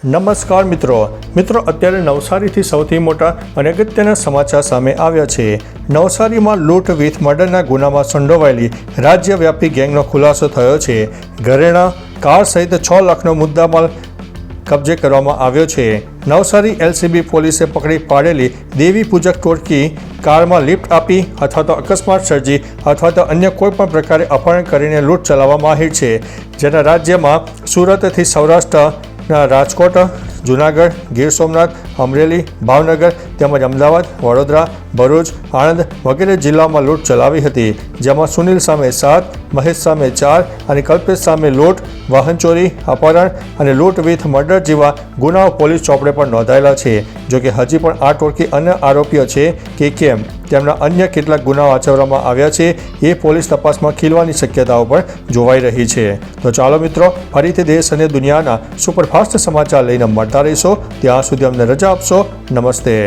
નમસ્કાર મિત્રો અત્યારે નવસારીથી સૌથી મોટા અને અગત્યના સમાચાર સામે આવ્યા છે। નવસારીમાં લૂંટ વિથ મર્ડરના ગુનામાં સંડોવાયેલી રાજ્યવ્યાપી ગેંગનો ખુલાસો થયો છે। ઘરેણા, કાર સહિત 6 લાખનો મુદ્દામાલ કબજે કરવામાં આવ્યો છે। નવસારી એલસીબી પોલીસે પકડી પાડેલી દેવી પૂજક ટોળકી કારમાં લિફ્ટ આપી અથવા તો અકસ્માત સર્જી અથવા તો અન્ય કોઈ પણ પ્રકારે અપહરણ કરીને લૂંટ ચલાવવા માહિર છે। જેના રાજ્યમાં સુરતથી સૌરાષ્ટ્ર, રાજકોટ, જૂનાગઢ, ગીર સોમનાથ, અમરેલી, ભાવનગર તેમજ અમદાવાદ, વડોદરા, ભરૂચ, આણંદ વગેરે જિલ્લાઓમાં લૂંટ ચલાવી હતી। જેમાં સુનિલ સામે 7, મહેશ સામે 4 અને કલ્પેશ સામે લૂંટ, વાહન ચોરી, અપહરણ અને લૂંટ વિથ મર્ડર જેવા ગુનાઓ પોલીસ ચોપડે પર નોંધાયેલા છે। જોકે હજી પણ આ ટોળકી અન્ય આરોપીઓ છે કે કેમ તેમના અન્ય કેટલાક ગુનાઓ આચરવામાં આવ્યા છે એ પોલીસ તપાસમાં ખીલવાની શક્યતાઓ પણ જોવાઈ રહી છે। તો ચાલો મિત્રો, ફરીથી દેશ અને દુનિયાના સુપરફાસ્ટ સમાચાર લઈને મળતા રહીશો। ત્યાં સુધી અમને રજા આપશો। નમસ્તે।